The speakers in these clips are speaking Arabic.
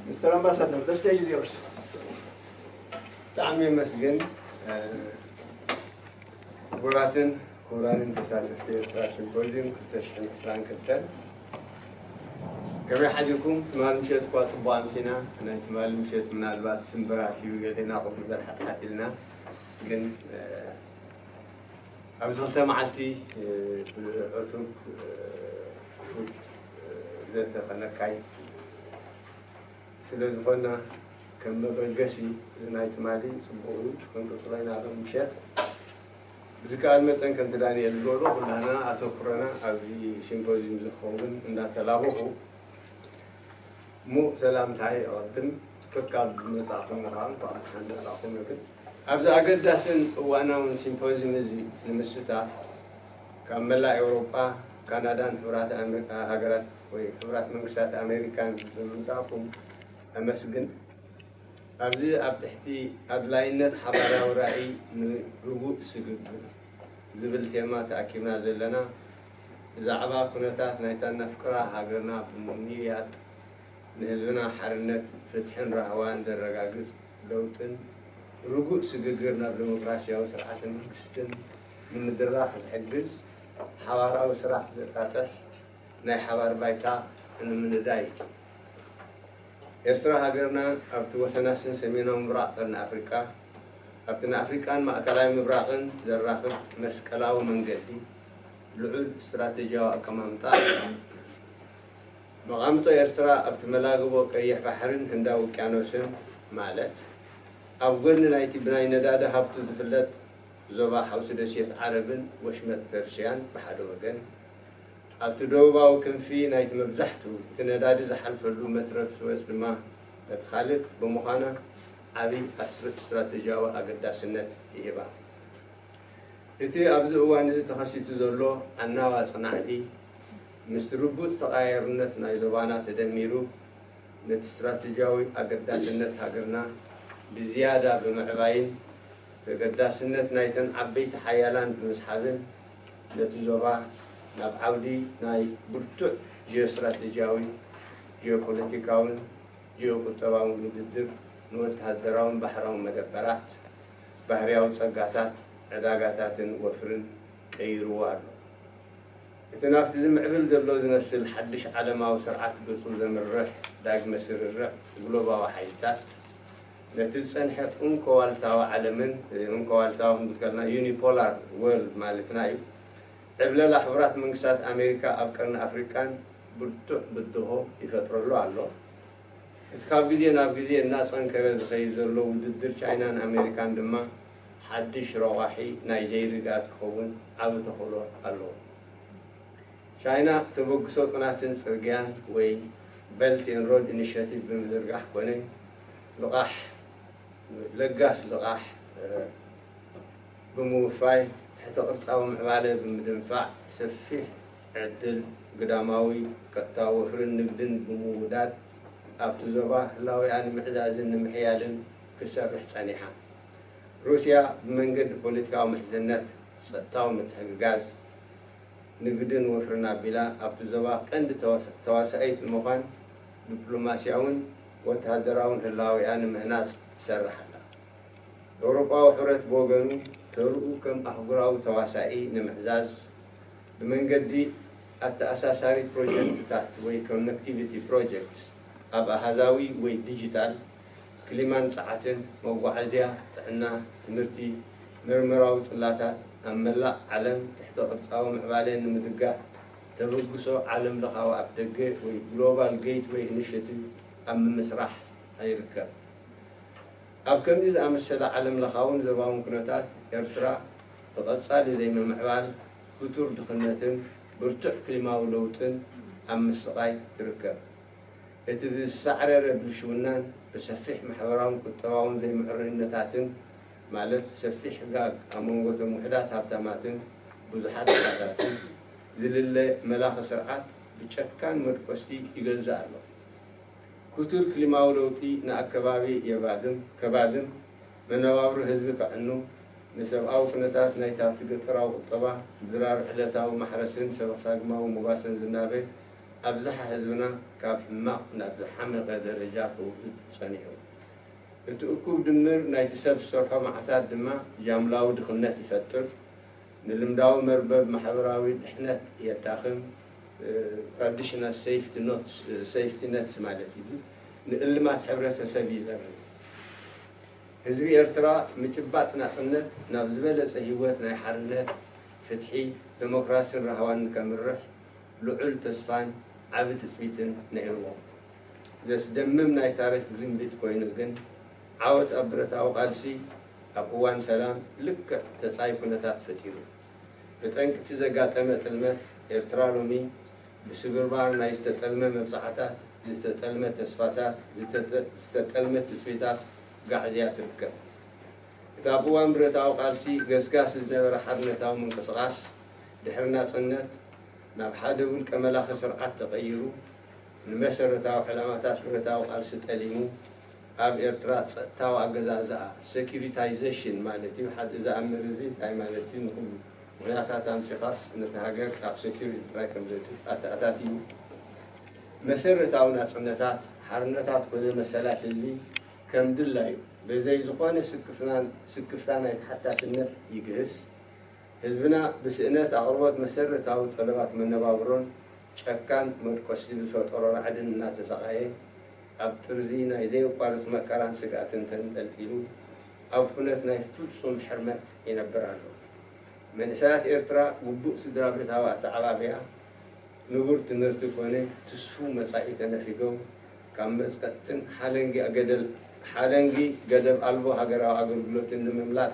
Mr. Ambassador, the stage is yours. تعمي مسجن وراتن قرانين تساتفتي سيمبوزيوم كتشحن إسران كتن كم حدكم تمال مشيت قاس بوامسنا أنا تمال مشيت من البات سنبراتي وقلنا قف مدر حتى لنا لكن أبزلت معلتي أتوب فوت زيت خنكاي سلز قلنا كم بلقسي زنايت مالي سبوعي كنت صلينا على مشيت ذكر متن كنت داني الجورو كلنا أتوقعنا أبزي سيمبوزيوم زخون إن تلابوه مو سلام تاي أقدم كقاب مساقم مرام فأنا مساقم يمكن أبزا أقد داسن وأنا من سيمبوزيوم زي المستة كملا أوروبا كندا حرات أمريكا هجرات وحرات منقسات أمريكان بمساقم أمسجن أبدي أبتحتي أدلاينت حبارة ورأي من رجوع سجود زبل تيما تأكيدنا زلنا زعبا كنتات نيتنا فكرة هاجرنا بمنيات نهزنا حرنت فتحن رهوان درجاجز لوتن رجوع سجودنا بالديمقراطية وسرعة المكستن من الدراح الحجز حوار وسرعة القاتل ناي حوار بيتا من الداي إرترا هاجرنا أبتو سناسن سمينا مبراقن أفريقيا أبتنا أفريقيا ما كلام مبراقن زراقن مسكلاو من جدي لعود استراتيجية وكمامتا مقامتو إرترا أبت ملاقبو كيح بحرن هندا وكيانوسن مالت أبغرن نايتي بناي ندادة هبتو زفلت زوبا حوسدسيت عربن وشمت برسيان بحدو وجن أبتدوباو كن في نايت مبزحتو تندادي زحل فلو مثرب سويس لما تخالق بمخانا عبي أسرة استراتيجية وأقداسنت إيبا إتي أبزو وانزي تخصيتو زولو أنا وصنعلي مستربوت تغايرنت نايزوبانا تدميرو نت استراتيجية أقداسنت هاقرنا بزيادة بمعباين تقداسنت نايتن عبيت حيالان بمسحابين نتزوبا ناب عودي ناي برتو جيوستراتيجياوي جيوبوليتيكاون جيوقطباون وددر نوت هدراون بحراون مدبرات بحرياو صقاتات عداقاتاتن وفرن كيروار اتنافت زمعبل زلو زمسل حدش علماو سرعات بصو زمرح داق مسر الرع قلوبا وحيتات نتزنحت انكوالتاو علمن انكوالتاو بتكلنا يونيبولار وورلد مالتنايو قبل حبرات منقسات أمريكا أبكرنا أفريقيان بدوه يفتروا له الله. إتكاب جزية الناس أنكرز خيزر له وددر شاينان أمريكان دما حدش رواحي نيجيري قاد خوون عبو تخلو الله. شاينا تبقى صوت قناتن سرقيان وي بلت إن رود إنيشيتيف بمدرقاح كوني لقاح لقاس لقاح بموفاي حتى قرصاو معبالة بمدنفع سفيح عدل قداماوي كتاو فرن نقدن بمودات أبتو زبا لاو يعني محزازن محيالن كسابح صانيحة روسيا بمنقد بوليتكاو محزنات ستاو متحقاز نقدن وفرنا بلا أبتو زبا كند تواسعيت المقان دبلوماسياون وتهدراون لاو يعني مهنات تسرح أوروبا وحرت بوغنو ተርኡ ከም ኣህጉራዊ ተዋሳኢ ንምዕዛዝ ብመንገዲ ኣተኣሳሳሪ ፕሮጀክትታት ወይ ኮኔክቲቪቲ ፕሮጀክት ኣብ ኣሃዛዊ ወይ ዲጂታል ክሊማን ፀዓትን መጓዓዝያ ጥዕና ትምህርቲ ምርምራዊ ጽላታት ኣብ መላእ ዓለም ትሕቲ ቅርጻዊ ምዕባለ ንምድጋፍ ተበግሶ ዓለም ለኻዊ ኣፍ ደገ ወይ ግሎባል ጌትዌይ ኢኒሽቲቭ ኣብ ምምስራሕ ይርከብ። ኣብ ከምዚ ዝኣመሰለ ዓለም ለኻውን ዞባውን ኩነታት ኤርትራ ብቐጻሊ ዘይምምዕባል ፍቱር ድኽነትን ብርቱዕ ክሊማዊ ለውጥን ኣብ ምስቃይ ትርከብ። እቲ ብዝሳዕረረ ብልሽውናን ብሰፊሕ ማሕበራውን ቁጠባውን ዘይምዕሩይነታትን ማለት ሰፊሕ ጋግ ኣብ መንጎቶም ውሕዳት ሃብታማትን ብዙሓት ሃገራትን ዝልለ መላኸ ስርዓት ብጨካን መድቆስቲ ይገዝእ ኣሎ። ኩቱር ክሊማዊ ለውጢ ንኣከባቢ ከባድም መነባብሮ ህዝቢ ክዕኑ ንሰብኣዊ ኩነታት ናይቲ ሃብቲ ገጠራዊ ቁጠባ ድራር ዕለታዊ ማሕረስን ሰበሳግማዊ ሞጋስን ዝናበ ኣብዝሓ ህዝብና ካብ ሕማቕ ናብ ዝሓመቐ ደረጃ ክውህድ ጸኒሑ። እቲ እኩብ ድምር ናይቲ ሰብ ዝሰርሖ መዓታት ድማ ጃምላዊ ድኽነት ይፈጥር፣ ንልምዳዊ መርበብ ማሕበራዊ ድሕነት የዳኽም፣ ትራዲሽናል ሴፍቲ ነትስ ማለት እዩ ንእልማት ሕብረተሰብ ይዘርብ። ህዝቢ ኤርትራ ምጭባጥ ናጽነት ናብ ዝበለጸ ህይወት ናይ ሓርነት ፍትሒ ዴሞክራሲን ረሃዋን ከምርሕ ልዑል ተስፋን ዓብ ትጽቢትን ነይርዎ። ዘስደምም ናይ ታሪክ ግንቢት ኮይኑ ግን ዓወት ኣብ ብረታዊ ቃልሲ ኣብ እዋን ሰላም ልክዕ ተጻይ ኩነታት ፈጢሩ። ብጠንቅቲ ዘጋጠመ ጥልመት ኤርትራ ሎሚ ብስብርባር ናይ ዝተጠልመ መብዛዕታት ዝተጠልመ ተስፋታት ዝተጠልመ ትጽቢታት ጋዕዝያ ትርከብ። እቲ ኣብ እዋን ብረታዊ ቃልሲ ገስጋስ ዝነበረ ሓድነታዊ ምንቅስቓስ ድሕሪ ናጽነት ናብ ሓደ ውልቀ መላኸ ስርዓት ተቐይሩ ንመሰረታዊ ዕላማታት ብረታዊ ቃልሲ ጠሊሙ ኣብ ኤርትራ ጸጥታዊ ኣገዛዝኣ ሴኩሪታይዜሽን ማለት እዩ። ሓደ ዝኣምር እዚ እንታይ ማለት እዩ? ንኩሉ ምክንያታት ኣምፂኻስ ነቲ ሃገር ካብ ሴኩሪቲ ጥራይ ከም ኣታኣታትዩ መሰረታዊ ናጽነታት ሓርነታት ኮነ መሰላት ህዝቢ ከም ድላዩ በዘይ ዝኾነ ስክፍታ ናይ ተሓታትነት ይግህስ። ህዝብና ብስእነት ኣቕርቦት መሰረታዊ ጠለባት መነባብሮን ጨካን መድቆስቲ ዝፈጠሮ ራዕድን እናተሰቃየ ኣብ ጥርዚ ናይ ዘይቋርጽ መከራን ስጋትን ተንጠልጢሉ ኣብ ኩነት ናይ ፍጹም ሕርመት ይነብር ኣሎ። መንእሰያት ኤርትራ ውቡእ ስድራ ቤታዊ ኣተዓባብያ ንቡር ትምህርቲ ኮነ ትስፉ መጻኢ ተነፊጎም ካብ መጽቀጥን ሓለንጊ ገደብ ኣልቦ ሃገራዊ ኣገልግሎትን ንምምላጥ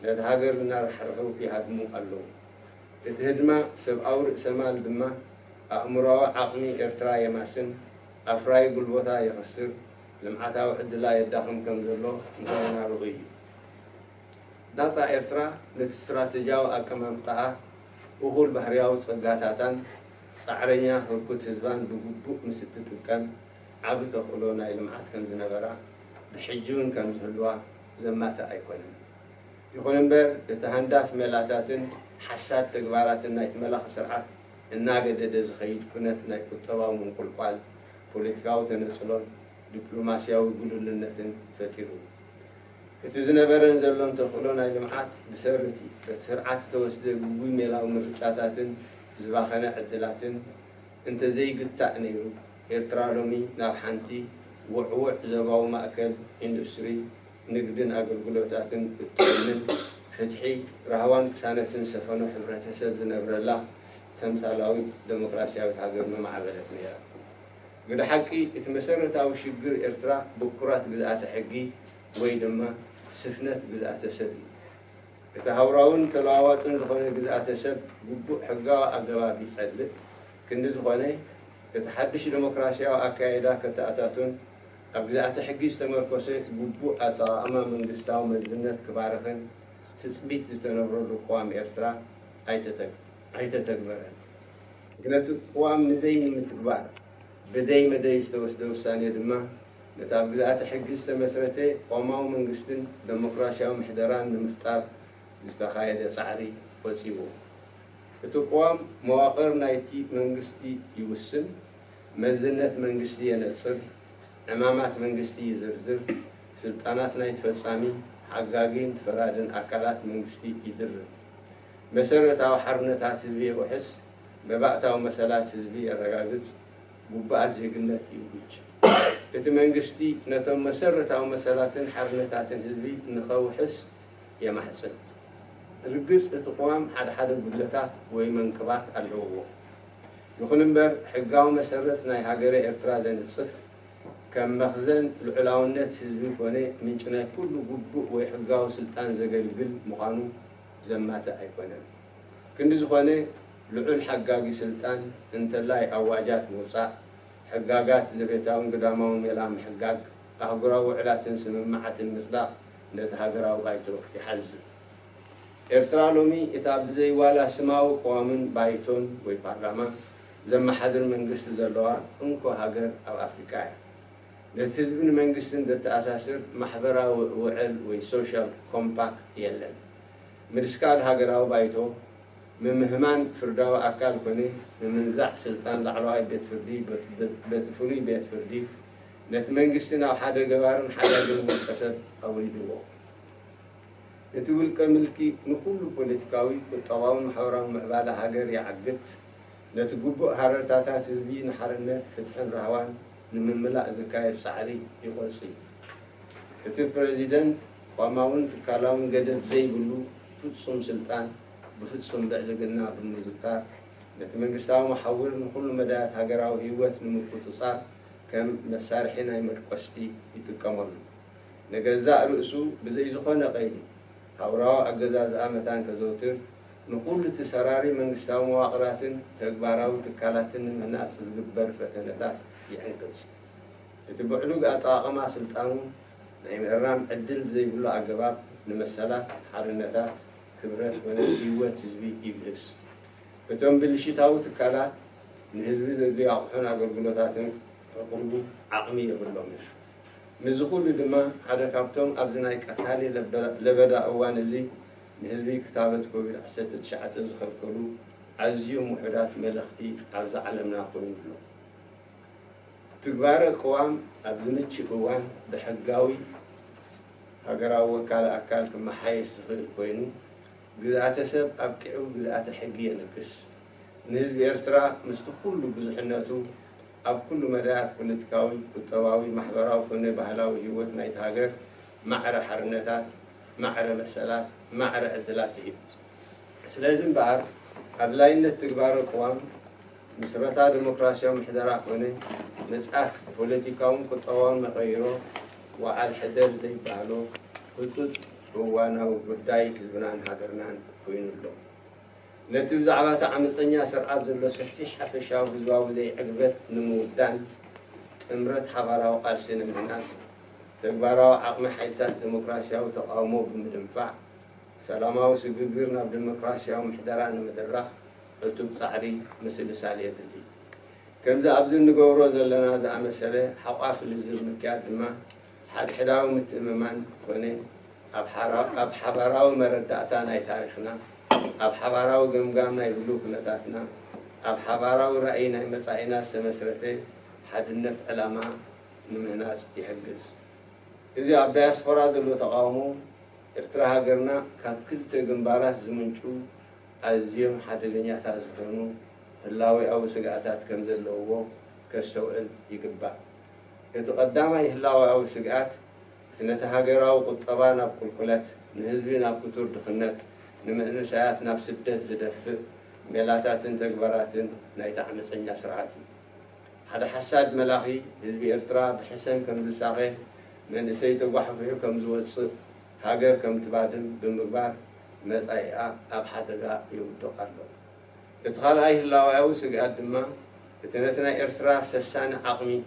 ነቲ ሃገር እናረሕርሑ ይሃድሙ ኣለዉ። እቲ ህድማ ሰብኣዊ ርእሰ ማል ድማ ኣእምሮዊ ዓቕሚ ኤርትራ የማስን ኣፍራይ ጉልበታ ይኽስር ልምዓታዊ ዕድላ የዳኽም ከም ዘሎ እንተና ርኡ እዩ። ናጻ ኤርትራ ነቲ ስትራቴጂያዊ ኣቀማምጣኣ እኹል ባህርያዊ ጸጋታታን ጻዕረኛ ህርኩት ህዝባን ብግቡእ ምስ እትጥቀም ዓብ ተኽእሎ ናይ ልምዓት ከም ዝነበራ ብሕጂውን ከም ዝህልዋ ዘማተ ኣይኮነን። ይኹን እምበር እቲ ሃንዳፍ ሜላታትን ሓሳድ ተግባራትን ናይቲ መላኸ ስርዓት እናገደደ ዝኸይድ ኩነት ናይ ቁጠባዊ ምንቁልቋል ፖለቲካዊ ተነጽሎን ዲፕሎማስያዊ ጉልልነትን ፈጢሩ። እቲ ዝነበረን ዘሎን ተኽእሎ ናይ ልምዓት ብሰርቲ በቲ ስርዓት ዝተወስደ ግቡይ ሜላዊ ምርጫታትን ዝባኸነ ዕድላትን እንተዘይግታእ ነይሩ ኤርትራ ሎሚ ናብ ሓንቲ ውዕውዕ ዞባዊ ማእከል ኢንዱስትሪ ንግድን ኣገልግሎታትን እትኮንን ፍትሒ ረሃዋን ቅሳነትን ሰፈኖ ሕብረተሰብ ዝነብረላ ተምሳላዊት ዴሞክራሲያዊት ሃገር መማዕበለት ነይራ። ግደ ሓቂ እቲ መሰረታዊ ሽግር ኤርትራ ብኩራት ግዝኣተ ሕጊ ወይ ድማ ስፍነት ግዝኣተ ሰብ እዩ። እቲ ሃውራውን ተለዋዋጥን ዝኾነ ግዝኣተ ሰብ ግቡእ ሕጋዊ ኣገባብ ይጸልእ ክንዲ ዝኾነ እቲ ሓድሽ ዴሞክራሲያዊ ኣካይዳ ከተኣታቱን ኣብ ግዝኣተ ሕጊ ዝተመርኮሰ ግቡእ ኣጠቓቕማ መንግስታዊ መዝነት ክባርኽን ትጽቢት ዝተነብረሉ ቅዋም ኤርትራ ኣይተተግበረን። ግነቱ ቅዋም ንዘይ ንምትግባር ብደይ መደይ ዝተወስደ ውሳኔ ድማ ነቲ ኣብ ግዝኣተ ሕጊ ዝተመስረተ ቆማዊ መንግስትን ዴሞክራሲያዊ ምሕደራን ንምፍጣር ዝተኻየደ ጻዕሪ ወፂዎ። እቲ ቅዋም መዋቕር ናይቲ መንግስቲ ይውስን፣ መዝነት መንግስቲ የነጽር፣ ዕማማት መንግስቲ ይዝርዝር፣ ስልጣናት ናይ ተፈጻሚ حقاقين فرادن أكلات منجستي يدرن مسرتاو حرنتات حزبية وحس مبعتاو مسالات حزبية الرقاقص ببعض جيقنات يوجد بتمنجستي نتم مسرتاو مسالات حرنتات حزبي نخو حس يا محسن رقص اتقوام حد البدلتات ويمنكبات العوو يخون امبر حقاو مسرت ناي هاقري ارترازين الصف كم مخزن العلاونات حزبي كوني من جنا كل قبو ويحقاو سلطان زقلقل مقانو زماتا ايقونن كندو زخوني لعول حقاقي سلطان انت لاي اواجات موسى حقاقات زبيتاون قدامون ميلام حقاق اهقراو علاتن سممعة المصداق نتهاقراو بايتو يحزن ارترالومي اتاب زي والا سماو قوامن بايتون وي بارلامان زم حدر منقست زلوا انكو هاقر او افريقيا لتزبن منقستن دت اساسر محبرا وعل وي سوشيال كومباك يلن مرسكال هاقراو بايتو من مهمان فرداو اكال كوني من منزع سلطان لعلواي بيت فردي بيت فولي بيت فردي نت منقستن او حدا قبارن حدا قلمو قسد او ريدوو يتقول كملكي نقول بوليتيكاوي كطواون محوران معبالة هاجر يعقد نتجوب هرتاتا تزبي نحرنا فتحن رهوان نمملا زكاير سعري يقصي كتب بريزيدنت وماون تكلام جدب زي بلو فتسون سلطان بفتسون بعلقنا بالمزقار نتمنقستاو محور نقول مدات هاجراو هيوت نمقتصار كم مسارحنا يمرقستي يتكمل نجزاء رؤسو بزي زخون قيدي هوراو أجزاز آمتان كزوتر نقول لتسراري من قسام مواقرات تكباراو تكالاتن من الناس تجبر فتنتات يعنقص يتبعلوك أطاقما سلطانو نايم الرام عدل زي بلو عقباب نمسالات حرنتات كبرت ونهيوات تزبي يبهس فتون بالشتاو تكالات نهزبي زي عقحنا قرقلوتاتن فقلبو عقمية باللومر مزخول لما هذا كابتن أبزناي كتالي لبدا أوانزي نهزبي كتابة كوبيد عسات تشعة زخر كلو عزيو محدات ملختي أبز علمنا قوين له تكبار قوام أبزنتش قوان بحقاوي هقراو وكالة أكال كما حيث زخر كوينو جزءات سب أبكعو جزءات حقية نكس نهزبي ارترا مستقول بزحناتو أب كل مدات بوليتيكاوي كتواوي محبراو كنا بهلاوي هيوت نايت هاجر معر حرنتات معر مسألات معر عدلاته لازم بعر قبلين التكبار القوام مسرتا ديمقراطيا محدرة كنا مسألة بوليتيكاوم كتواون مغيرو وعلى حدر زي بهلو خصوص هوانا وبداي حزبنا هاجرنا كوينو له نتوزع عبات عمصنيا سرعات زلو سفيح حفشاو بزواو ذي عقبت نمودان امرت حباراو قارسين من الناس تكباراو عقم حيلتات ديمقراطيا وتقاومو بمدنفع سلاماو سققرنا بديمقراطيا ومحدران مدرخ عتوب صعري مثل سالية اللي كمزا أبزل نقورو زلنا زا مسألة حقاف اللي مكاد ما حد حداو متأممان كوني أب حباراو مرداتان أي تاريخنا أب حباراو قمقامنا يبلوك نتاتنا أب حباراو رأينا مسعينا سمسرتي حد النفط علامة من ناس يحجز إذا أب دياسبورا زلو تقاومو ارتراها قرنا كان كل تقنبارات زمنشو أزيوم حد الدنيا تازفونو اللاوي أو سقعتات كم زلوه كالسوئل يقبع يتقدم اللاوي أو سقعات سنتهاجراو قطبانا بقلقلات نهزبينا بكتور دخنات نمأنساتنا بسدة زدفء ميلاتات تكبرات نايت عمسنيا سرعاتي هذا حساد ملاقي هزبي ارترا بحسن كم زساقه من سيتو بحفه كم زوص هاجر كم تبادم بمقبار مسايا أب حدقا يودو قلبه ادخال أي اللاوي أو سقعات دما اتنتنا ارترا سسان عقمي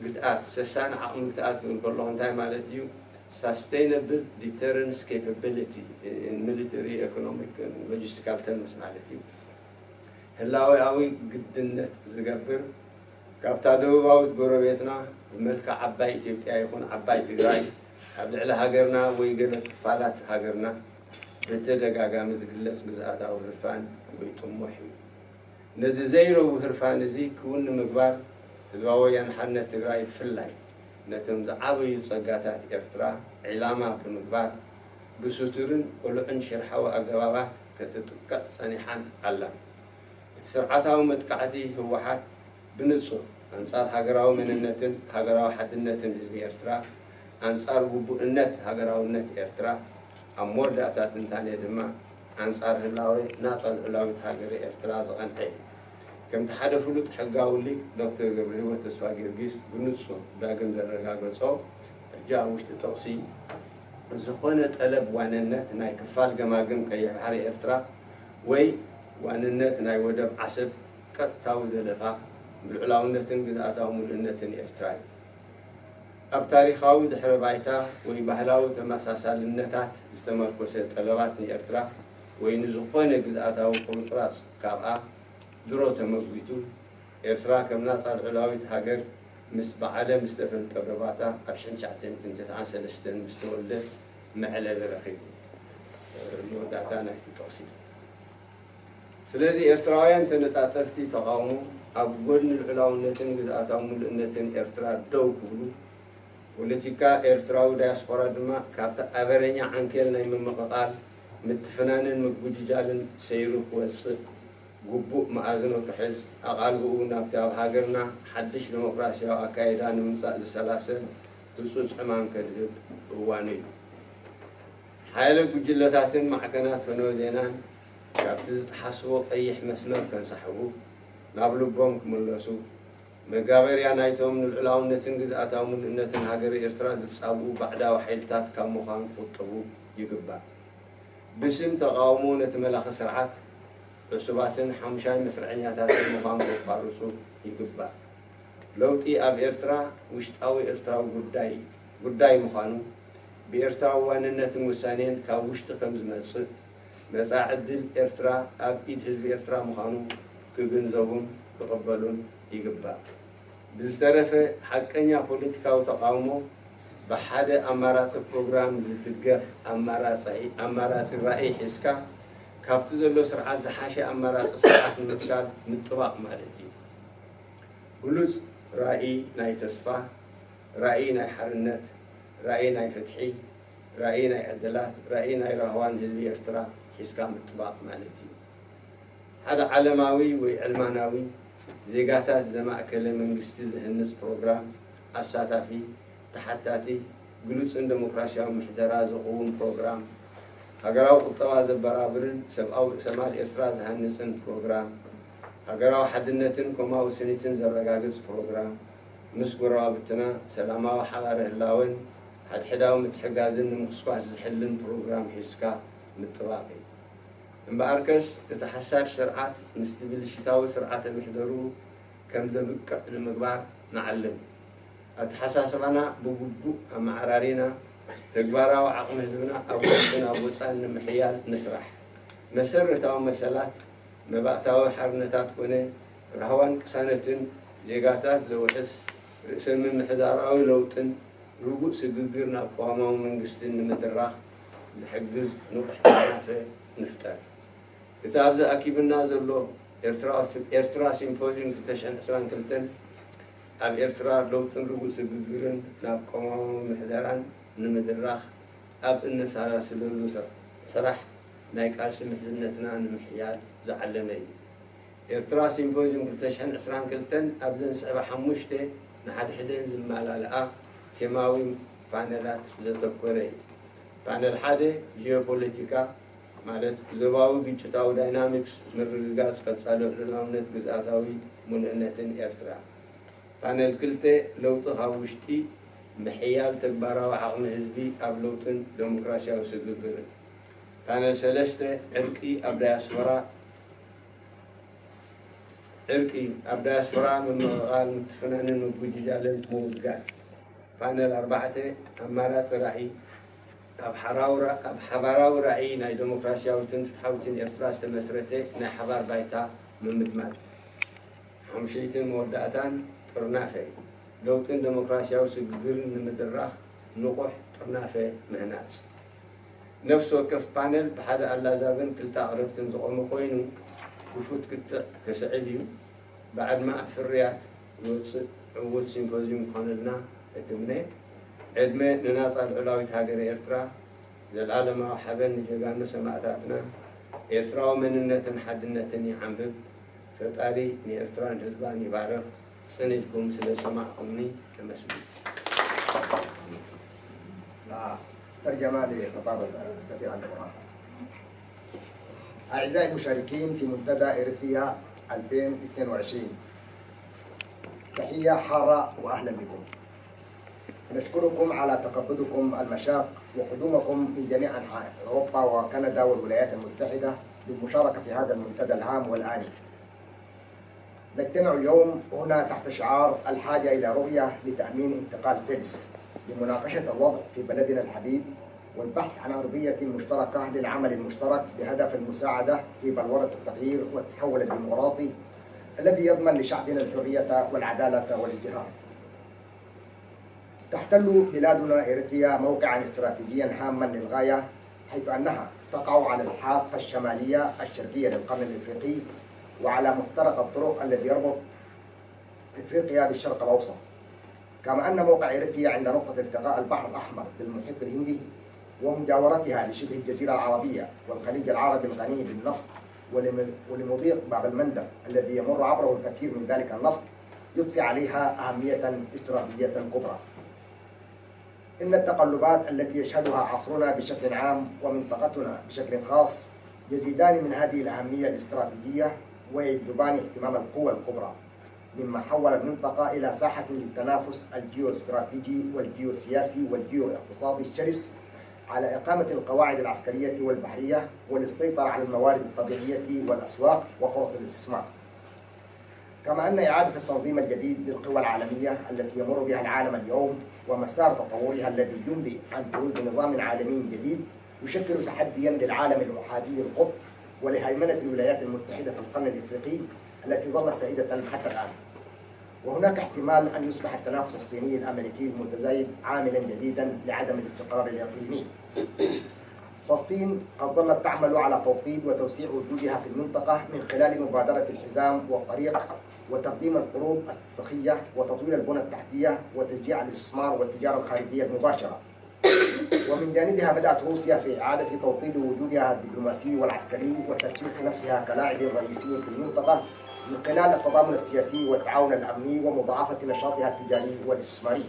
قطعات سسان عقمي قطعات من كله انتهي مالتيو sustainable deterrence capability in military, economic and logistical terms مالتيو هلاوي أوي قدنت زقبر كابتا دوباوت قربيتنا بملكة عباي إثيوبيا يكون عباي تجراي قبل على هاجرنا ويقول فالات هاجرنا بتدقاقا مزقلت جزءات أو هرفان ويطموحي نزي زيرو هرفان زي كون مقبار الواويان حنا تجراي في اللاي نتم عبي صقاتات إرترا علامة بمقبار بسوترن ولعن شرحوا أجوابات كتتقع صنيحا الله سرعتها ومتقعتي هو حد بنصو أنصار هجراو من النتن هجراو حد النتن حزب إرترا أنصار وبؤنت هجراو النت إرترا أمور داتات انتانية دما أنصار هلاوي ناصر هلاوي هاجر إرترا زغنحي كم تحدث فلوت حقاو ليك دكتور جبريل وتسفا جرجيس بنصو داقم درجة صوب جاء وش تتوصي زخونة طلب واننت ناي كفال جماجم كي حري إرترا وي واننت ناي ودب عسب كتاو زلفا بالعلاونة جزءاتها ملنة إرتراي أب تاريخاوي دحر بايتا وي بحلاو تمساسال النتات استمركوسة طلبات إرترا وي نزخونة جزءاتها وقمصراس كابا درو تمغويتو إرترا كمنا صار علاوي هاجر مس بعالم مستفن تبرباتا أبشن شعتين تنتسعان سلستن مستولد معلى الرخيب المودعتان احتي سلازي إرترايان تنتعطفتي تقاومو أبقلن العلاونتن قزعتهم لأنتن إرترا دو كبلو ولتكا إرتراو دياسبورا دما كابتا أبرينيا عنكيلنا من مقاقال متفنانن مقبوجيجالن سيروك وصد قبوء مآذنو كحز أقالقو نابتاو هاجرنا حدش ديمقراسيا وأكايدان منصاء السلاسل دلسوس حمام كذب هواني حايلة قجلتاتن معكنات فنوزينان كابتز تحسبو قيح مسمر كان صحبو نابلو بوم كملسو مقابريا نايتهم من العلاون نتنجز أتاهم من النتن هاجر إرتراز تصابو بعدا وحيلتات كمخان قطبو يقبا بسم تقاومو نتملاخ سرعات عصباتن حمشان مسرعينياتات المخان قطبارسو يقبا لوتي أب إرترا وشتاوي إرترا قداي مخانو بإرترا واننتن وسانين كاوشت خمز مصد مساعدل إرترا أب إيد حزب إرترا مخانو كجنزبون تقبلون يقبل بزترفة حقنيا بوليتيكا وتقاومو بحدا أمارات البرنامج زتقف أمارات الرأي حسكا كابتزلو سرعة زحاشة أمارات السرعة المتكال متطبق مالتي بلوز رأي ناي تصفى رأي ناي حرنت رأي ناي فتحي رأي ناي عدلات رأي ناي رهوان حزبي إرترا حسكا متطبق مالتي هذا علماوي وعلماناوي زيجاتاس زماكل منجستي زهنس برنامج أساتافي تحتاتي جلوس ديمقراطية محدرة زقوم برنامج هجراو قطواز برابرن سبعو سمال إرتراز هنسن برنامج هجراو حدنتن كماو سنتن زرقاقز برنامج مسكورا بتنا سلاما وحواره اللاون حداو متحجازن مخصوص زحلن برنامج حسكا متطابقي مباركس تتحسب سرعات مستبل الشتاوي سرعات المحضرو كم زبق المقبار نعلم أتحساسبنا بوجو أم عرارينا تجبارا وعقم حزبنا أبونا أبوصان محيال نسرح مسرة أو مسألات مبعتاوي حرنتات كونه رهوان كسانتن زيجاتات زوحس رئيس من محضراوي لوتن رجوع سجقرنا قوامه من قستن مدراخ زحجز نروح نافع نفتر إذا أبدأ أكيد النازل له إرترا سيمبوزيوم كتشان إسران كلتن أب إرترا لو تنرجو سجقرن نابقام محدران نمدراخ أب النسارة سلولو صراح نايك أرسم حزنتنا نمحيال زعلني إرترا سيمبوزيوم كتشان إسران كلتن أبزن سبع حموشته نحد حدين زمالا لأ تماوي بانلات زتكوري بانل حادة جيوبوليتيكا مالت زواوي بيجتاو داينامكس من رجاز كتسالو لنامنت جزءاتاوي منعنتن إرترا بانل كلته لوطو هاوشتي محيال تكبارا وعقم حزبي أب لوطن ديمقراطيا وسجقرن بانل سلسته عرقي أب دياسبورا من مغال متفنانين وبوجيجالن موجال بانل أربعة أمارات رأي أب حباراو رأينا ديمقراطيا وتنفتحوتن إرتراس المسرته نحبار بايتا من مدمال حمشيتن مورداتان طرنافي لوتن ديمقراطيا وسجقرن مدراخ نقوح طرنافي مهنات نفس وكف بانل بحدا اللازابن كلتا عرفتن زقوم قوينو وفوت كسعيديو بعد ما فريات ووصل عوض سيمبوزيوم قانلنا اتمنى ዕድመ ንናፃ ልዑላዊት ሃገር ኤርትራ ዘለዓለማዊ ሓበን ንጀጋኑ ሰማዕታትና ኤርትራዊ መንነትን ሓድነትን ይዓንብብ ፈጣሪ ንኤርትራን ህዝባን ይባርኽ ጽንዕኩም ስለ ሰማዕኩምኒ ተመስሉ ترجمة لخطاب السفير عبد القرآن. أعزائي المشاركين في منتدى إريتريا 2022 تحية حارة وأهلا بكم. نشكركم على تقبلكم المشاق وقدومكم من جميع أنحاء أوروبا وكندا والولايات المتحدة للمشاركة في هذا المنتدى الهام والآني. نجتمع اليوم هنا تحت شعار الحاجة إلى رؤية لتأمين انتقال سيلس لمناقشة الوضع في بلدنا الحبيب والبحث عن أرضية مشتركة للعمل المشترك بهدف المساعدة في بلورة التغيير والتحول الديمقراطي الذي يضمن لشعبنا الحرية والعدالة والازدهار. تحتل بلادنا إريتريا موقعا استراتيجيا هاما للغاية حيث أنها تقع على الحافة الشمالية الشرقية للقرن الإفريقي وعلى مفترق الطرق الذي يربط إفريقيا بالشرق الأوسط. كما أن موقع إريتريا عند نقطة التقاء البحر الأحمر بالمحيط الهندي ومجاورتها لشبه الجزيرة العربية والخليج العربي الغني بالنفط ولمضيق باب المندب الذي يمر عبره الكثير من ذلك النفط يضفي عليها أهمية استراتيجية كبرى. إن التقلبات التي يشهدها عصرنا بشكل عام ومنطقتنا بشكل خاص يزيدان من هذه الأهمية الاستراتيجية ويجذبان اهتمام القوى الكبرى مما حول المنطقة إلى ساحة للتنافس الجيوستراتيجي والجيوسياسي والجيواقتصادي الشرس على إقامة القواعد العسكرية والبحرية والاستيطار على الموارد الطبيعية والأسواق وفرص الاستثمار. كما أن إعادة التنظيم الجديد للقوى العالمية التي يمر بها العالم اليوم ومسار تطورها الذي يمضي عن بروز نظام عالمي جديد يشكل تحديا للعالم الأحادي القطب ولهيمنة الولايات المتحدة في القرن الإفريقي التي ظلت سائدة حتى الآن. وهناك احتمال أن يصبح التنافس الصيني الأمريكي المتزايد عاملا جديدا لعدم الاستقرار الإقليمي. فالصين قد ظلت تعمل على توطيد وتوسيع وجودها في المنطقة من خلال مبادرة الحزام والطريق وتقديم القروض السخية وتطوير البنى التحتية وتشجيع الاستثمار والتجارة الخارجية المباشرة. ومن جانبها بدأت روسيا في إعادة توطيد وجودها الدبلوماسي والعسكري وترسيخ نفسها كلاعب رئيسي في المنطقة من خلال التضامن السياسي والتعاون الأمني ومضاعفة نشاطها التجاري والاستثماري.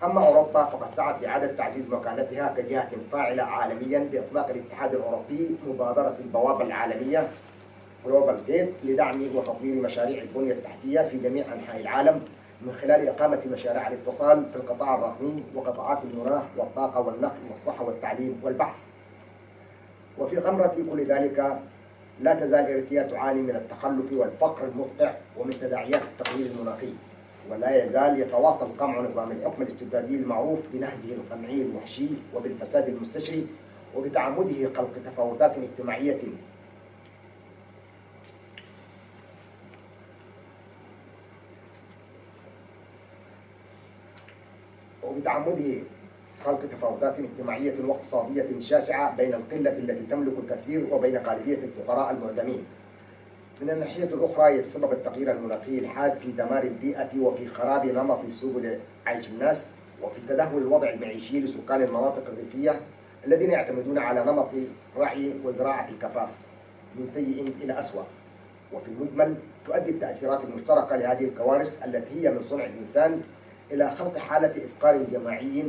أما أوروبا فقد سعت لإعادة تعزيز مكانتها كجهة فاعلة عالميا بإطلاق الاتحاد الأوروبي مبادرة البوابة العالمية Global Gate لدعم وتطوير مشاريع البنية التحتية في جميع أنحاء العالم من خلال إقامة مشاريع الاتصال في القطاع الرقمي وقطاعات المناخ والطاقة والنقل والصحة والتعليم والبحث. وفي غمرة كل ذلك لا تزال إريتريا تعاني من التخلف والفقر المدقع ومن تداعيات التغيير المناخي ولا يزال يتواصل قمع نظام الحكم الاستبدادي المعروف بنهجه القمعي الوحشي وبالفساد المستشري وبتعمده خلق تفاوتات اجتماعية واقتصادية شاسعة بين القلة التي تملك الكثير وبين غالبية الفقراء المعدمين. من الناحية الأخرى يتسبب التغيير المناخي الحاد في دمار البيئة وفي خراب نمط سبل عيش الناس وفي تدهور الوضع المعيشي لسكان المناطق الريفية الذين يعتمدون على نمط رعي وزراعة الكفاف من سيء إلى أسوأ. وفي المجمل تؤدي التأثيرات المشتركة لهذه الكوارث التي هي من صنع الإنسان إلى خلق حالة إفقار جماعي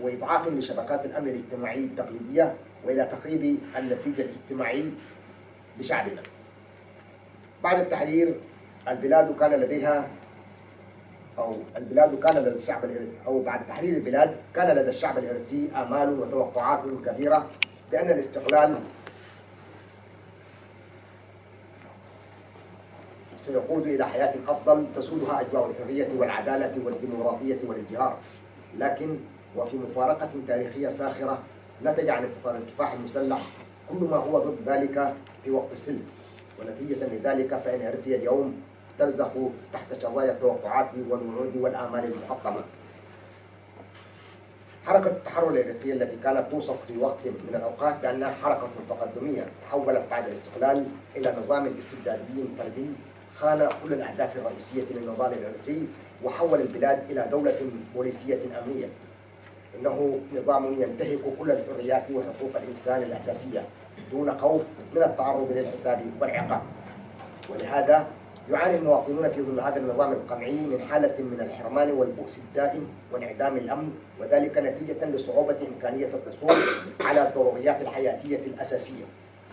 وإضعاف لشبكات الأمن الاجتماعي التقليدية وإلى تخريب النسيج الاجتماعي لشعبنا. بعد التحرير بعد تحرير البلاد كان لدى الشعب الإريتري آمال وتوقعات كبيرة بأن الاستقلال سيقود إلى حياة أفضل تسودها أجواء الحرية والعدالة والديمقراطية والازدهار. لكن وفي مفارقة تاريخية ساخرة نتج عن انتصار الكفاح المسلح كل ما هو ضد ذلك في وقت السلم. ونتيجة لذلك فإن إريتريا اليوم ترزخ تحت شظايا التوقعات والوعود والآمال المحطمة. حركة التحرر الإريترية التي كانت توصف في وقت من الأوقات بأنها حركة تقدمية تحولت بعد الاستقلال إلى نظام استبدادي فردي خان كل الأهداف الرئيسية للنضال الإريتري وحول البلاد إلى دولة بوليسية أمنية. إنه نظام ينتهك كل الحريات وحقوق الإنسان الأساسية دون خوف من التعرض للحساب والعقاب. ولهذا يعاني المواطنون في ظل هذا النظام القمعي من حالة من الحرمان والبؤس الدائم وانعدام الأمن، وذلك نتيجة لصعوبة إمكانية الحصول على الضروريات الحياتية الأساسية،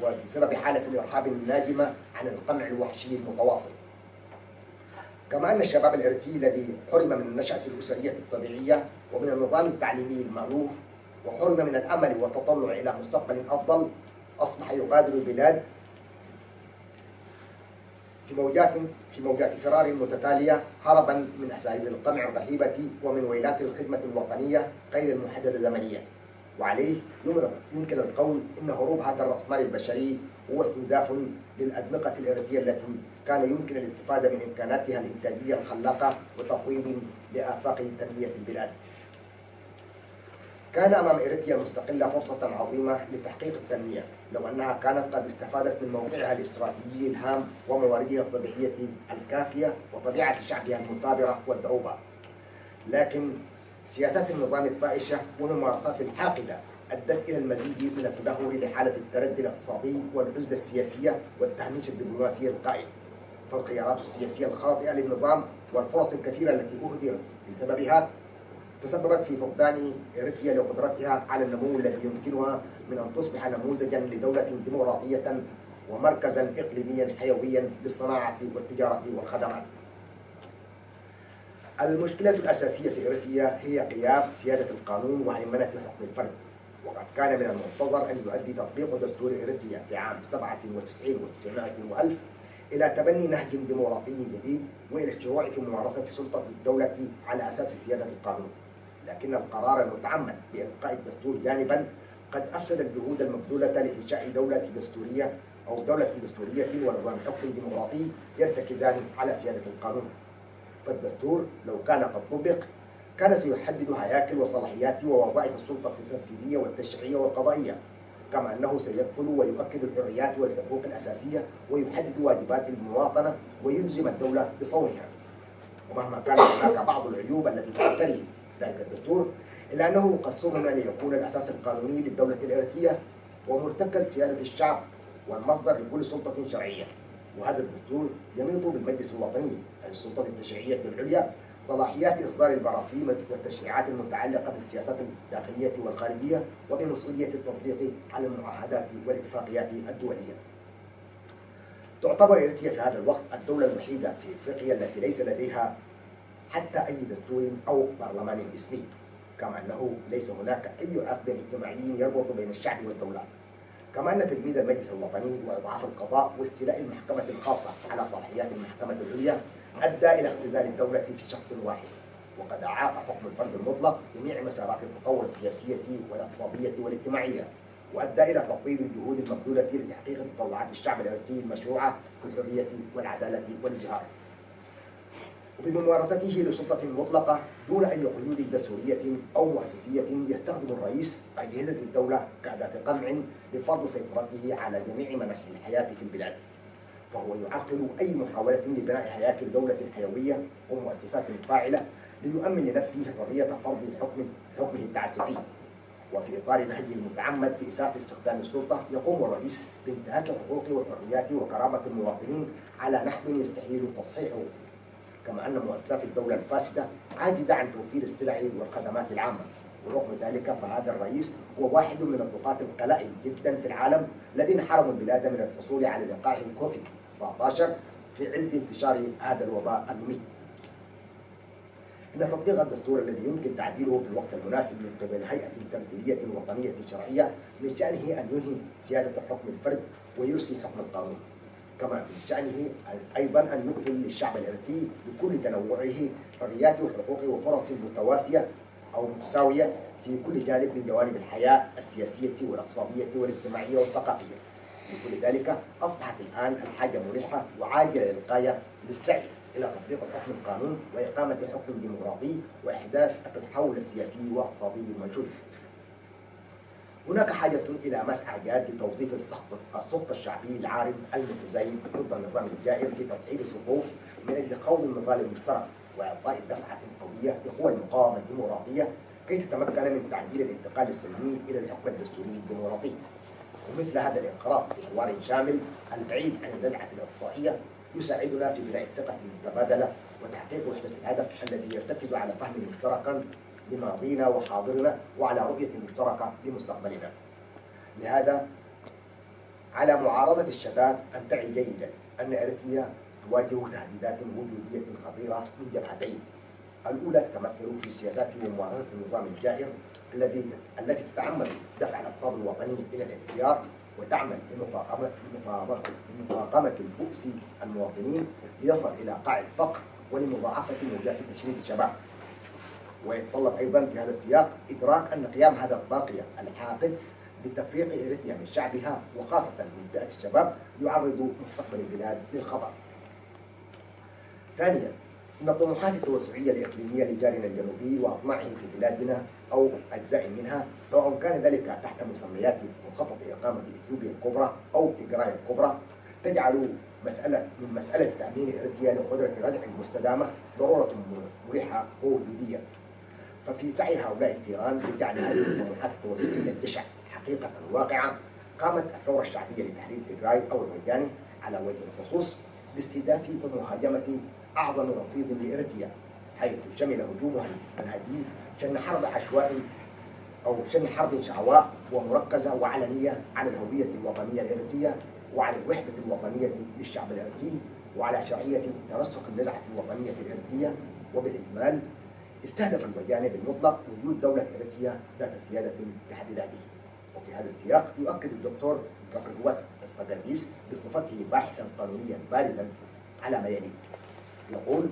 وبسبب حالة الإرهاب الناجمة عن القمع الوحشي المتواصل. كما أن الشباب الإريتري الذي حرم من النشأة الأسرية الطبيعية ومن النظام التعليمي المألوف وحرم من الأمل والتطلع إلى مستقبل أفضل أصبح يغادر البلاد في موجات فرار متتالية هربا من أساليب القمع الرهيبة ومن ويلات الخدمة الوطنية غير المحددة زمنيا. وعليه يمكن القول إن هروب هذا الرأسمال البشري هو استنزاف للأدمغة الإريترية التي كان يمكن الاستفادة من إمكاناتها الإنتاجية الخلاقة وتقويض لآفاق تنمية البلاد. كان أمام إريتريا المستقلة فرصة عظيمة لتحقيق التنمية لو أنها كانت قد استفادت من موقعها الاستراتيجي الهام ومواردها الطبيعية الكافية وطبيعة شعبها المثابرة والدؤوبة. لكن سياسات النظام الطائشة والممارسات الحاقدة أدت إلى المزيد من التدهور لحالة التردي الاقتصادي والعزلة السياسية والتهميش الدبلوماسي القائم. فالخيارات السياسية الخاطئة للنظام والفرص الكثيرة التي أهدرت بسببها تسببت في فقدان إريتريا لقدرتها على النمو الذي يمكنها من أن تصبح نموذجا لدولة ديمقراطية ومركزا إقليميا حيويا للصناعة والتجارة والخدمات. المشكلة الأساسية في إريتريا هي غياب سيادة القانون وهيمنة حكم الفرد، وقد كان من المنتظر أن يؤدي تطبيق دستور إريتريا في عام 97 و900 وألف إلى تبني نهج ديمقراطي جديد وإلى الشروع في ممارسة سلطة الدولة على أساس سيادة القانون. لكن القرار المتعمد بإلقاء الدستور جانبا قد أفسد الجهود المبذولة لإنشاء دولة دستورية أو دولة دستورية ونظام حكم ديمقراطي يرتكزان على سيادة القانون. فالدستور لو كان قد طبق كان سيحدد هياكل وصلاحيات ووظائف السلطة التنفيذية والتشريعية والقضائية، كما أنه سيكفل ويؤكد الحريات والحقوق الأساسية ويحدد واجبات المواطنة ويلزم الدولة بصونها. ومهما كان هناك بعض العيوب التي تقتري ذلك الدستور إلا أنه قد صمم ليكون الأساس القانوني للدولة الإريترية ومرتكز سيادة الشعب والمصدر لكل سلطة شرعية. وهذا الدستور يميط بالمجلس الوطني أي السلطة التشريعية العليا صلاحيات إصدار البراثيم والتشريعات المتعلقة بالسياسات الداخلية والخارجية وبمسؤولية التصديق على المعاهدات والاتفاقيات الدولية. تعتبر إريتريا في هذا الوقت الدولة الوحيدة في إفريقيا التي ليس لديها حتى أي دستور أو برلمان اسمي، كما أنه ليس هناك أي عقد اجتماعي يربط بين الشعب والدولة. كما أن تجميد المجلس الوطني وإضعاف القضاء واستيلاء المحكمة الخاصة على صلاحيات المحكمة العليا أدى إلى اختزال الدولة في شخص واحد، وقد أعاق حكم الفرد المطلق جميع مسارات التطور السياسية والاقتصادية والاجتماعية، وأدى إلى تقويض الجهود المبذولة لتحقيق تطلعات الشعب الإريتري المشروعة في الحرية والعدالة والازدهار. وبممارسته لسلطة مطلقة دون أي قيود دستورية أو مؤسسية يستخدم الرئيس أجهزة الدولة كأداة قمع لفرض سيطرته على جميع مناحي الحياة في البلاد، فهو يعرقل أي محاولة لبناء هياكل دولة حيوية ومؤسسات فاعلة ليؤمن لنفسه حرية فرض حكمه التعسفي. وفي إطار نهجه المتعمد في إساءة استخدام السلطة يقوم الرئيس بانتهاك الحقوق والحريات وكرامة المواطنين على نحو يستحيل تصحيحه. كما أن مؤسسات الدولة الفاسدة عاجزة عن توفير السلع والخدمات العامة. ورغم ذلك فهذا الرئيس هو واحد من الطغاة القلائل جدا في العالم الذين حرموا البلاد من الحصول على لقاح كوفيد-19 في عز انتشار هذا الوباء المميت. إن تطبيق الدستور الذي يمكن تعديله في الوقت المناسب من قبل هيئة تمثيلية وطنية شرعية من شأنه أن ينهي سيادة حكم الفرد ويرسي حكم القانون، كما من شأنه أيضا أن يكفل للشعب الإريتري بكل تنوعه حرياته وحقوقه وفرص متواسية أو متساوية في كل جانب من جوانب الحياة السياسية والاقتصادية والاجتماعية والثقافية. لكل ذلك أصبحت الآن الحاجة ملحة وعاجلة للغاية للسعي إلى تطبيق حكم القانون وإقامة حكم ديمقراطي وإحداث التحول السياسي والاقتصادي المنشود. هناك حاجة إلى مسعى جاد لتوظيف السخط الشعبي العارم المتزايد ضد النظام الجائر في تفعيل الصفوف من أجل خوض النضال المشترك وإعطاء دفعة قوية لقوى المقاومة الديمقراطية كي تتمكن من تعديل الانتقال السلمي إلى الحكم الدستوري الديمقراطي. ومثل هذا الانقراض بحوار شامل البعيد عن النزعة الإقصائية يساعدنا في بناء الثقة المتبادلة وتحقيق وحدة الهدف الذي يرتكز على فهم مشترك لماضينا وحاضرنا وعلى رؤية مشتركة لمستقبلنا. لهذا على معارضة الشتات أن تعي جيدا أن إريتريا تواجه تهديدات وجودية خطيرة من جبهتين. الأولى تتمثل في سياسات وممارسة النظام الجائر التي تتعمد دفع الاقتصاد الوطني إلى الانهيار وتعمل لمفاقمة البؤس المواطنين ليصل إلى قاع الفقر ولمضاعفة موجات تشريد الشباب. ويتطلب أيضا في هذا السياق إدراك أن قيام هذا الطاغية الحاقد بتفريق إريتريا من شعبها وخاصة من فئة الشباب يعرض مستقبل البلاد للخطر. ثانيا، إن الطموحات التوسعية الإقليمية لجارنا الجنوبي وأطماعه في بلادنا أو أجزاء منها سواء كان ذلك تحت مسميات مخطط إقامة إثيوبيا الكبرى أو تيغراي الكبرى تجعل مسألة تأمين إريتريا لقدرة ردع مستدامة ضرورة مريحة ووجودية. ففي سعي هؤلاء الجيران لجعل هذه الطموحات التوسعية الجشع حقيقة واقعة قامت الثورة الشعبية لتحرير تيغراي أو الويجاني على وجه الخصوص باستهداف ومهاجمة أعظم رصيد لإريتريا، حيث شمل هجومها المنهجي شن حرب شعواء ومركزة وعلنية على الهوية الوطنية الإريترية وعلى الوحدة الوطنية للشعب الإريتري وعلى شرعية ترسخ النزعة الوطنية الإريترية. وبالإجمال استهدف الويجاني بالمطلق وجود دولة إريتريا ذات سيادة بحد ذاته. وفي هذا السياق يؤكد الدكتور جابريوات اسفاجاديس بصفته باحثا قانونيا بارزا على ما يلي. يقول: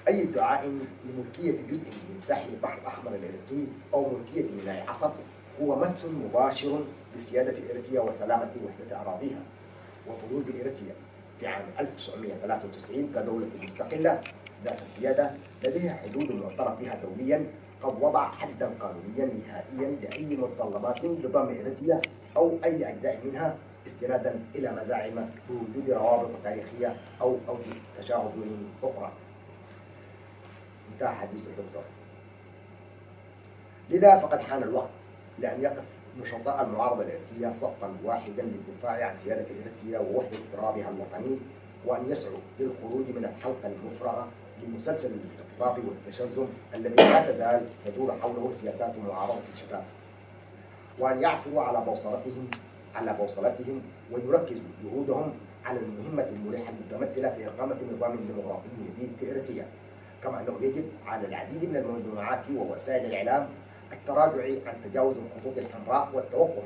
أي ادعاء لملكية جزء من ساحل البحر الأحمر الإريتري أو ملكية ميناء عصب هو مس مباشر بسيادة إريتريا وسلامة وحدة أراضيها. وبروز إريتريا في عام 1993 كدولة مستقلة ذات سيادة لديها حدود معترف بها دوليا قد وضع حدا قانونيا نهائيا لأي متطلبات بضم إريتريا أو أي أجزاء منها استنادا إلى مزاعم بوجود روابط تاريخية أو تشاهد أخرى. انتهى حديث الدكتور. لذا فقد حان الوقت لأن يقف نشطاء المعارضة الإريترية صفا واحدا للدفاع عن سيادة إريتريا ووحدة ترابها الوطني، وأن يسعوا للخروج من الحلقة المفرغة لمسلسل الاستقطاب والتشرذم الذي لا تزال تدور حوله سياسات معارضة الشباب، وأن يعثروا على بوصلتهم ويركزوا جهودهم على المهمة الملحة المتمثلة في إقامة نظام ديمقراطي جديد في إريتريا. كما أنه يجب على العديد من المجتمعات ووسائل الإعلام التراجع عن تجاوز الخطوط الحمراء والتوقف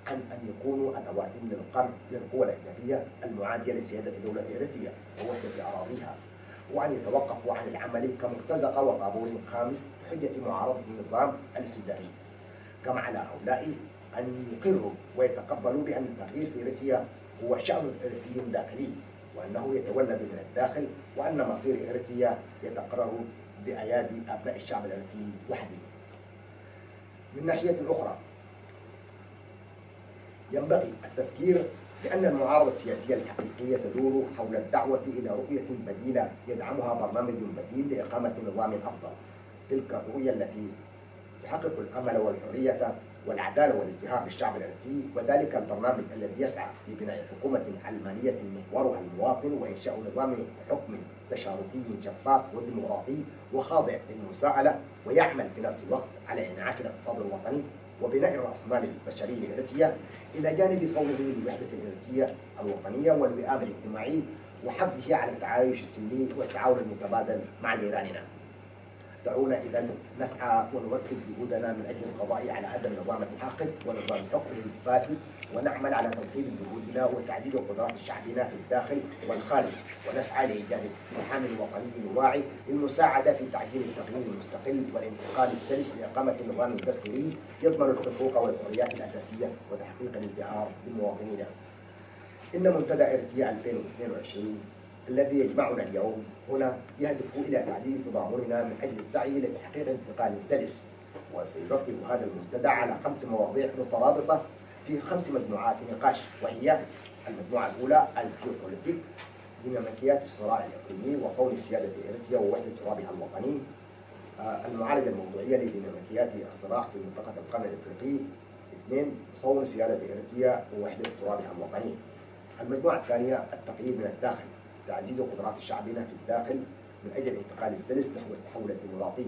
عن أن يكونوا أدوات للقمع للقوى الأجنبية المعادية لسيادة دولة إريتريا ووحدة أراضيها، وأن يتوقفوا عن العمل كمرتزقة وطابور خامس بحجة معارضة النظام الاستبدادي. كما على هؤلاء أن يقروا ويتقبلوا بأن التغيير في إريتريا هو شأن إريتري داخلي، وأنه يتولد من الداخل، وأن مصير إريتريا يتقرر بأيادي أبناء الشعب الإريتري وحده. من ناحية أخرى ينبغي التفكير بأن المعارضة السياسية الحقيقية تدور حول الدعوة إلى رؤية بديلة يدعمها برنامج بديل لإقامة نظام أفضل. تلك الرؤية التي تحقق الأمل والحرية والعدالة والازدهار للشعب الإريتري، وذلك البرنامج الذي يسعى لبناء حكومة علمانية محورها المواطن وإنشاء نظام حكم تشاركي شفاف وديمقراطي وخاضع للمساءلة، ويعمل في نفس الوقت على إنعاش الاقتصاد الوطني وبناء الرأسمال البشري لإريتريا إلى جانب صونه لوحدة الإريترية الوطنية والوئام الاجتماعي وحفزه على التعايش السلمي والتعاون المتبادل مع جيراننا. دعونا إذا نسعى ونركز جهودنا من أجل القضاء على هذا النظام الحاقد ونظام حكمه الفاسد، ونعمل على توحيد جهودنا وتعزيز قدرات شعبنا في الداخل والخارج، ونسعى لإيجاد محامي وطني واعي للمساعدة في تعجيل التغيير المستقل والانتقال السلس لإقامة نظام دستوري يضمن الحقوق والحريات الأساسية وتحقيق الازدهار للمواطنين. إن منتدى إريتريا 2022 الذي يجمعنا اليوم هنا يهدف إلى تعزيز تضامننا من أجل السعي لتحقيق انتقال سلس، وسيركز هذا المنتدى على 5 مواضيع مترابطة في 5 مجموعات نقاش، وهي: المجموعة الأولى الجيوبوليتيك، ديناميكيات الصراع الإقليمي وصون سيادة إريتريا ووحدة ترابها الوطني. المعالجة الموضوعية لديناميكيات الصراع في منطقة القرن الإفريقي. 2. صون سيادة إريتريا ووحدة ترابها الوطني. المجموعة الثانية التقييد من الداخل، تعزيز قدرات شعبنا في الداخل من أجل الانتقال السلس نحو التحول الديمقراطي.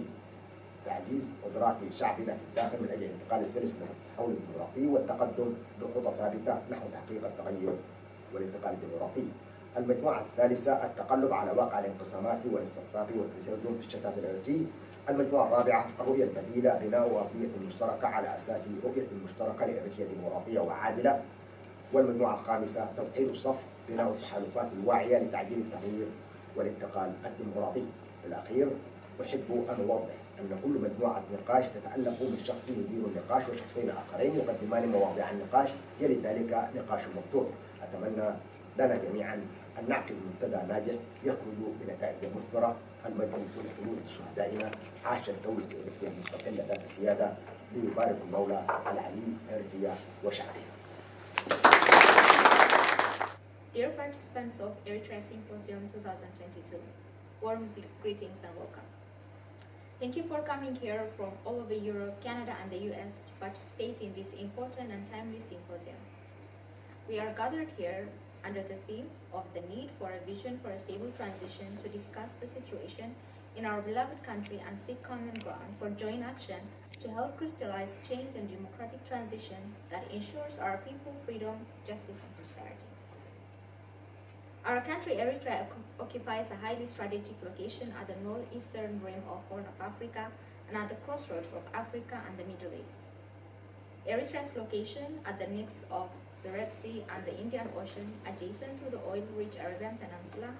تعزيز قدرات شعبنا في الداخل من أجل الانتقال السلس نحو التحول الديمقراطي والتقدم بخطى ثابتة نحو تحقيق التغير والانتقال الديمقراطي. المجموعة الثالثة التقلب على واقع الانقسامات والاستقطاب والتجرذم في الشتات الإريتري. المجموعة الرابعة الرؤية البديلة، بناء أرضية مشتركة على أساس رؤية مشتركة لإريتريا ديمقراطية وعادلة. والمجموعة الخامسة توحيد الصف، بناء التحالفات الواعية لتعديل التغيير والانتقال الديمقراطي. في الأخير أحب أن أوضح أن كل مجموعة نقاش تتألف من شخص يدير النقاش وشخصين آخرين يقدمان مواضيع النقاش، يلي ذلك نقاش مفتوح. أتمنى لنا جميعا أن نعقد منتدى ناجح يخرج بنتائج مثمرة. المجد والحلول لشهدائنا. عاشت دولة إريتريا المستقلة ذات السيادة. ليبارك المولى العلي إريتريا وشعبها. Dear participants of Eritrea Symposium 2022, warm greetings and welcome. Thank you for coming here from all over Europe, Canada, and the US to participate in this important and timely symposium. We are gathered here under the theme of the need for a vision for a stable transition to discuss the situation in our beloved country and seek common ground for joint action to help crystallize change and democratic transition that ensures our people freedom, justice, and prosperity. Our country, Eritrea, occupies a highly strategic location at the northeastern rim of Horn of Africa and at the crossroads of Africa and the Middle East. Eritrea's location at the nexus of the Red Sea and the Indian Ocean, adjacent to the oil-rich Arabian Peninsula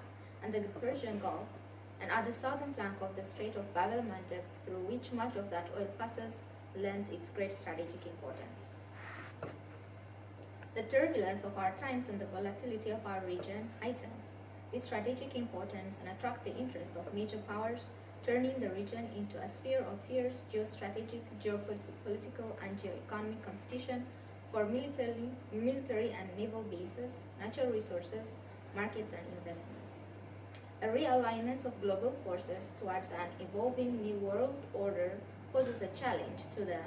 and the Persian Gulf, and at the southern flank of the Strait of Bab el-Mandeb, through which much of that oil passes, lends its great strategic importance. The turbulence of our times and the volatility of our region heighten this strategic importance and attract the interest of major powers, turning the region into a sphere of fierce geostrategic, geopolitical, and geo-economic competition for military and naval bases, natural resources, markets, and investment. A realignment of global forces towards an evolving new world order poses a challenge to the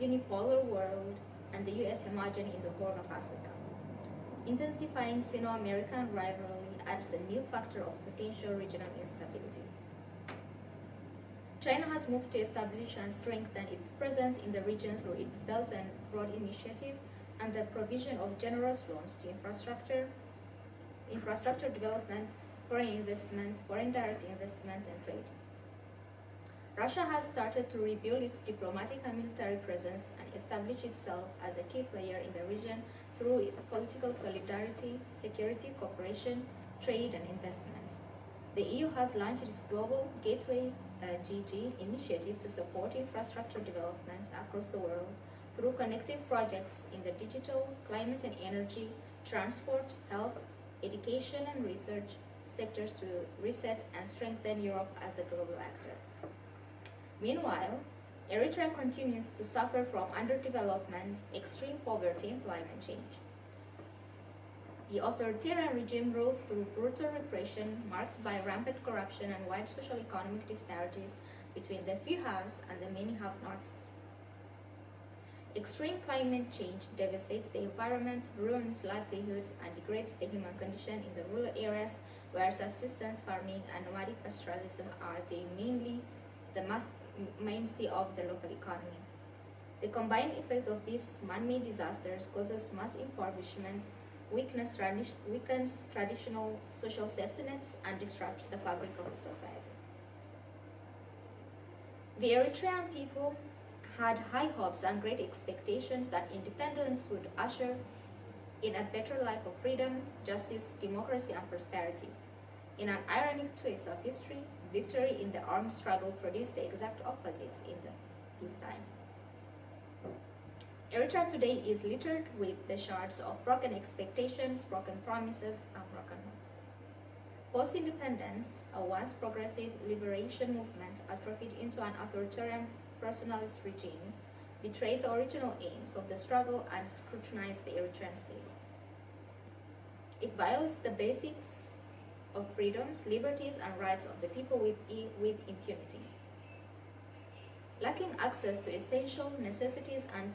unipolar world and the U.S. hegemony in the Horn of Africa. Intensifying Sino-American rivalry adds a new factor of potential regional instability. China has moved to establish and strengthen its presence in the region through its Belt and Road Initiative and the provision of generous loans to infrastructure development, foreign investment, foreign direct investment, and trade. Russia has started to rebuild its diplomatic and military presence and establish itself as a key player in the region through political solidarity, security cooperation, trade, and investment. The EU has launched its Global Gateway GG initiative to support infrastructure development across the world through connective projects in the digital, climate and energy, transport, health, education, and research sectors to reset and strengthen Europe as a global actor. Meanwhile, Eritrea continues to suffer from underdevelopment, extreme poverty, and climate change. The authoritarian regime rules through brutal repression marked by rampant corruption and wide social economic disparities between the few haves and the many have-nots. Extreme climate change devastates the environment, ruins livelihoods, and degrades the human condition in the rural areas where subsistence farming and nomadic pastoralism are the mainstay of the local economy. The combined effect of these man-made disasters causes mass impoverishment, weakens traditional social safety nets, and disrupts the fabric of the society. The Eritrean people had high hopes and great expectations that independence would usher in a better life of freedom, justice, democracy, and prosperity. In an ironic twist of history, victory in the armed struggle produced the exact opposites in this time. Eritrea today is littered with the shards of broken expectations, broken promises, and broken hopes. Post-independence, a once progressive liberation movement atrophied into an authoritarian personalist regime, betrayed the original aims of the struggle and scrutinized the Eritrean state. It violates the basics of freedoms, liberties, and rights of the people with impunity. Lacking access to essential necessities and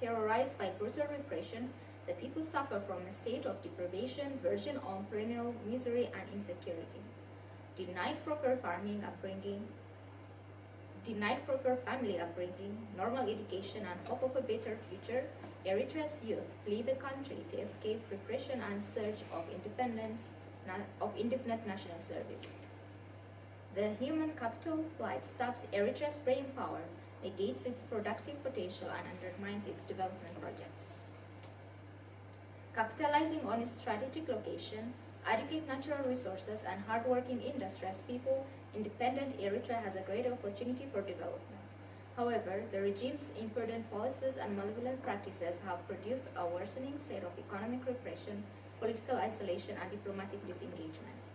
terrorized by brutal repression, the people suffer from a state of deprivation verging on perennial misery and insecurity. Denied proper family upbringing, normal education, and hope of a better future, Eritrea's youth flee the country to escape repression and surge of indefinite national service. The human capital flight saps Eritrea's brain power, negates its productive potential, and undermines its development projects. Capitalizing on its strategic location, adequate natural resources, and hardworking industrious people, independent Eritrea has a great opportunity for development. However, the regime's imprudent policies and malevolent practices have produced a worsening state of economic repression, political isolation, and diplomatic disengagement.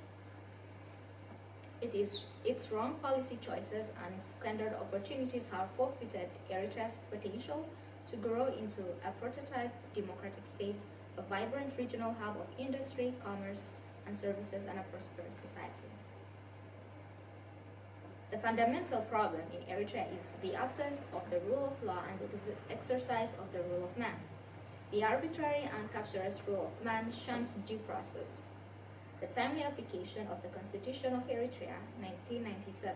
Its wrong policy choices and squandered opportunities have forfeited Eritrea's potential to grow into a prototype democratic state, a vibrant regional hub of industry, commerce, and services, and a prosperous society. The fundamental problem in Eritrea is the absence of the rule of law and the exercise of the rule of man. The arbitrary and captious rule of man shuns due process. The timely application of the Constitution of Eritrea, 1997,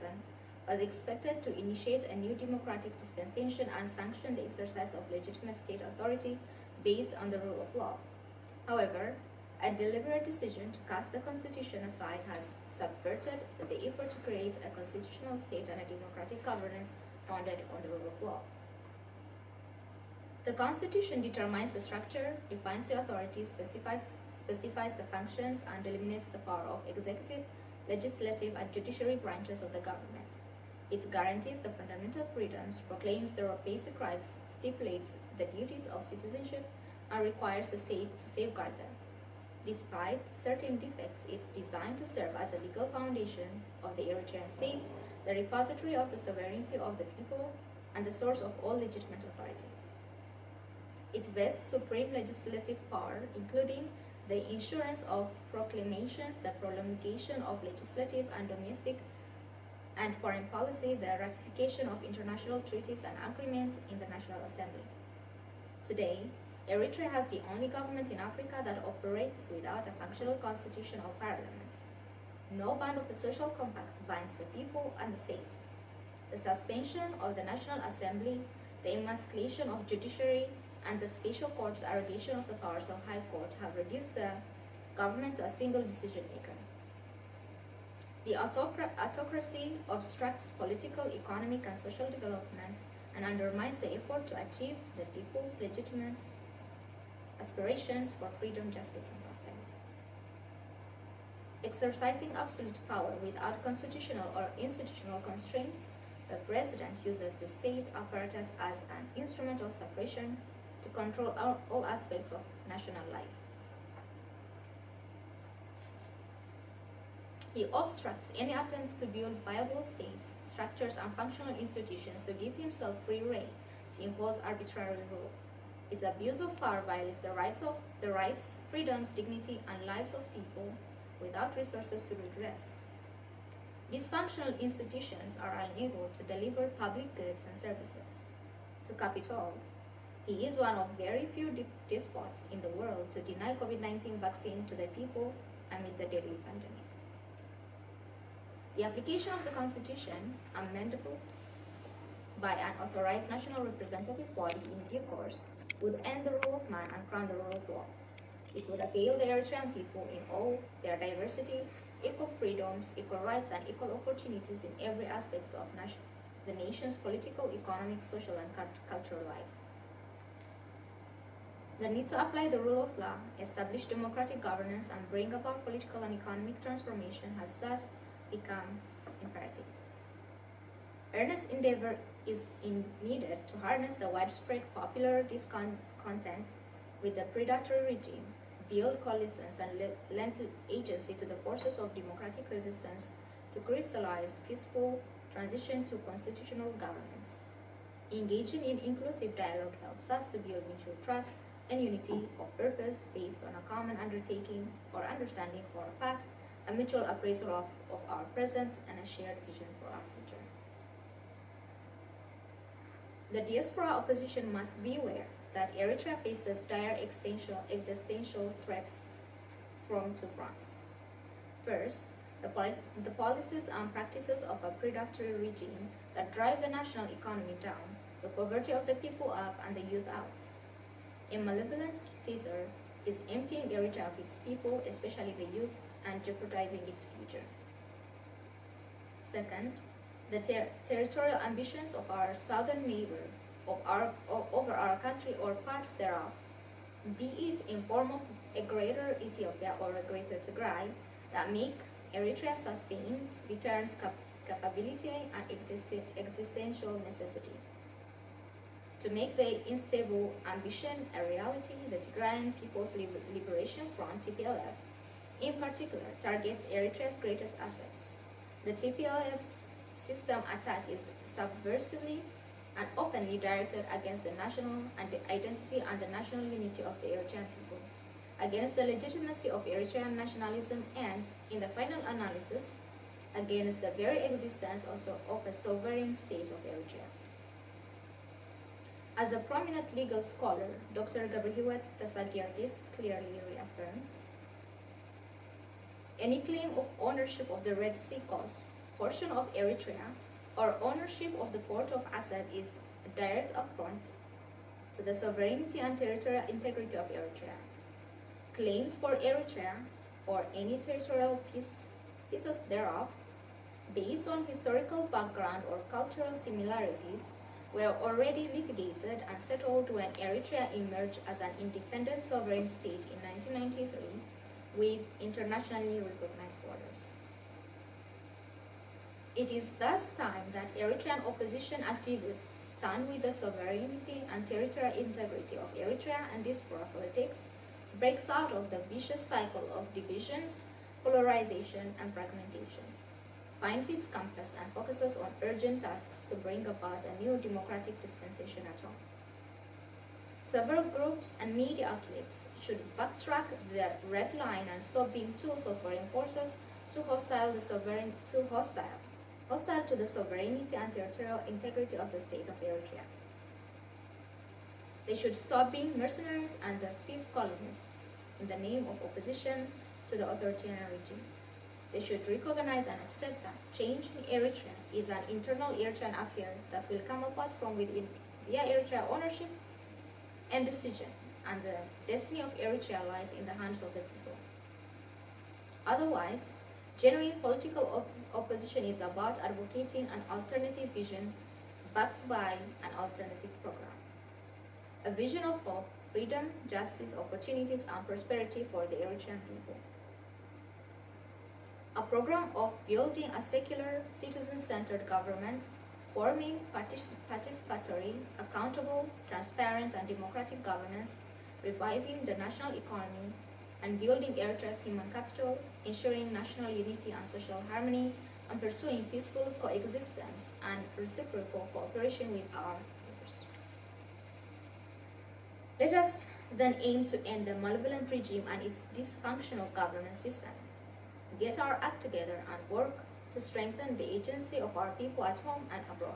was expected to initiate a new democratic dispensation and sanction the exercise of legitimate state authority based on the rule of law. However, a deliberate decision to cast the Constitution aside has subverted the effort to create a constitutional state and a democratic governance founded on the rule of law. The Constitution determines the structure, defines the authority, specifies the functions, and eliminates the power of executive, legislative, and judiciary branches of the government. It guarantees the fundamental freedoms, proclaims the basic rights, stipulates the duties of citizenship, and requires the state to safeguard them. Despite certain defects, it's designed to serve as a legal foundation of the Eritrean state, the repository of the sovereignty of the people, and the source of all legitimate authority. It vests supreme legislative power, including the issuance of proclamations, the promulgation of legislative and domestic and foreign policy, the ratification of international treaties and agreements in the National Assembly. Today, Eritrea has the only government in Africa that operates without a functional constitution or parliament. No band of the social compact binds the people and the state. The suspension of the National Assembly, the emasculation of judiciary, and the special court's arrogation of the powers of High Court have reduced the government to a single decision maker. The autocracy obstructs political, economic, and social development and undermines the effort to achieve the people's legitimate aspirations for freedom, justice, and prosperity. Exercising absolute power without constitutional or institutional constraints, the president uses the state apparatus as an instrument of suppression to control all aspects of national life. He obstructs any attempts to build viable states, structures, and functional institutions to give himself free rein to impose arbitrary rule. His abuse of power violates the rights, freedoms, dignity, and lives of people without resources to redress. Dysfunctional institutions are unable to deliver public goods and services. To cap it all, he is one of very few despots in the world to deny COVID-19 vaccine to the people amid the deadly pandemic. The application of the Constitution, amendable by an authorized national representative body in due course, would end the rule of man and crown the rule of law. It would avail the Eritrean people in all their diversity, equal freedoms, equal rights, and equal opportunities in every aspect of the nation's political, economic, social, and cultural life. The need to apply the rule of law, establish democratic governance, and bring about political and economic transformation has thus become imperative. Earnest endeavor is needed to harness the widespread popular discontent with the predatory regime, build coalitions, and lend agency to the forces of democratic resistance to crystallize peaceful transition to constitutional governance. Engaging in inclusive dialogue helps us to build mutual trust and unity of purpose based on a common undertaking or understanding for a past a mutual appraisal of our present, and a shared vision for our future. The diaspora opposition must be aware that Eritrea faces dire existential threats from two fronts. First, the policies and practices of a predatory regime that drive the national economy down, the poverty of the people up, and the youth out. A malevolent dictator is emptying Eritrea of its people, especially the youth, and jeopardizing its future. Second, the territorial ambitions of our southern neighbor over our country or parts thereof, be it in form of a greater Ethiopia or a greater Tigray, that make Eritrea sustained deterrence capability and existential necessity. To make the unstable ambition a reality, the Tigrayan People's Liberation Front, TPLF, in particular, targets Eritrea's greatest assets. The TPLF's system attack is subversively and openly directed against the national identity and the national unity of the Eritrean people, against the legitimacy of Eritrean nationalism, and, in the final analysis, against the very existence also of a sovereign state of Eritrea. As a prominent legal scholar, Dr. Gabrihiwet Tasfagiorgis clearly reaffirms, any claim of ownership of the Red Sea coast portion of Eritrea or ownership of the port of Assad is a direct affront to the sovereignty and territorial integrity of Eritrea. Claims for Eritrea or any territorial pieces thereof, based on historical background or cultural similarities, were already litigated and settled when Eritrea emerged as an independent sovereign state in 1993 with internationally recognized borders. It is thus time that Eritrean opposition activists stand with the sovereignty and territorial integrity of Eritrea, and diaspora politics breaks out of the vicious cycle of divisions, polarization, and fragmentation, finds its compass, and focuses on urgent tasks to bring about a new democratic dispensation at home. Several groups and media outlets should backtrack their red line and stop being tools of foreign forces hostile to the sovereignty and territorial integrity of the state of Eritrea. They should stop being mercenaries and the fifth colonists in the name of opposition to the authoritarian regime. They should recognize and accept that change in Eritrea is an internal Eritrean affair that will come about from within via Eritrea ownership and decision, and the destiny of Eritrea lies in the hands of the people. Otherwise, genuine political opposition is about advocating an alternative vision backed by an alternative program. A vision of hope, freedom, justice, opportunities, and prosperity for the Eritrean people. A program of building a secular, citizen-centered government, forming participatory, accountable, transparent, and democratic governance, reviving the national economy, and building Eritrea's human capital, ensuring national unity and social harmony, and pursuing peaceful coexistence and reciprocal cooperation with our neighbors. Let us then aim to end the malevolent regime and its dysfunctional governance system, get our act together, and work to strengthen the agency of our people at home and abroad,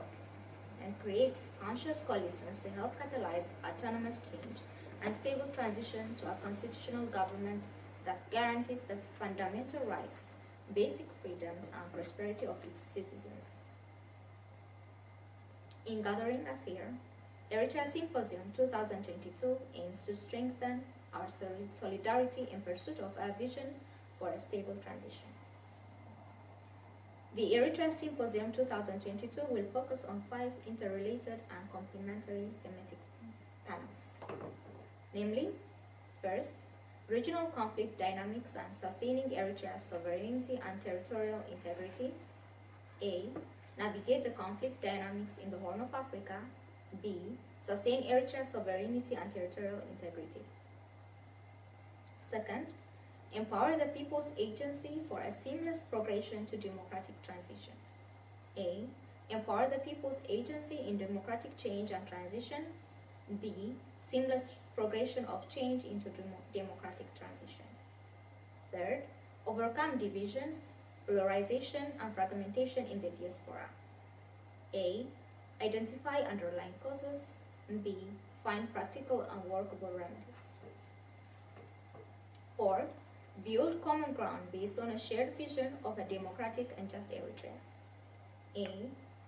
and create conscious coalitions to help catalyze autonomous change and stable transition to a constitutional government that guarantees the fundamental rights, basic freedoms, and prosperity of its citizens. In gathering us here, Eritrea Symposium 2022 aims to strengthen our solidarity in pursuit of a vision for a stable transition. The Eritrea Symposium 2022 will focus on 5 interrelated and complementary thematic panels. Namely, first, regional conflict dynamics and sustaining Eritrea's sovereignty and territorial integrity. A, navigate the conflict dynamics in the Horn of Africa. B, sustain Eritrea's sovereignty and territorial integrity. Second, empower the people's agency for a seamless progression to democratic transition. A, empower the people's agency in democratic change and transition. B, seamless progression of change into democratic transition. Third, overcome divisions, polarization, and fragmentation in the diaspora. A. Identify underlying causes. B. Find practical and workable remedies. Fourth, build common ground based on a shared vision of a democratic and just Eritrea. A.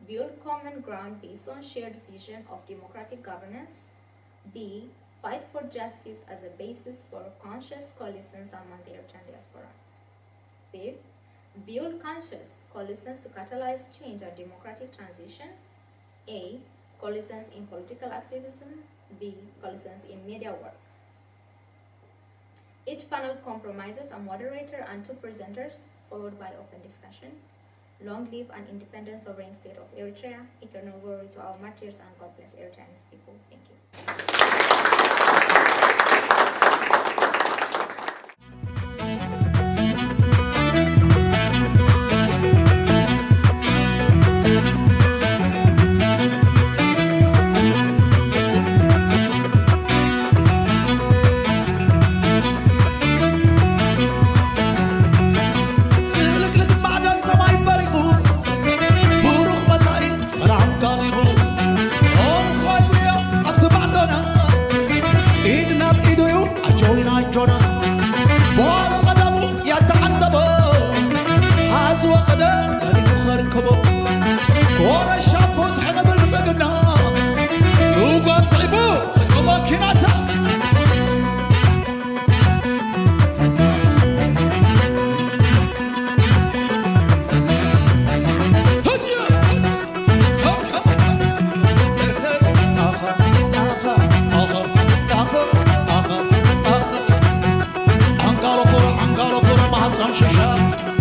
Build common ground based on shared vision of democratic governance. B. Fight for justice as a basis for conscious coalitions among the Eritrean diaspora. Fifth, build conscious coalitions to catalyze change and democratic transition. A. Coalitions in political activism. B. Coalitions in media work. Each panel compromises a moderator and 2 presenters, followed by open discussion. Long live an independent sovereign state of Eritrea. Eternal glory to our martyrs, and God bless Eritrea and its people. Thank you. Shasha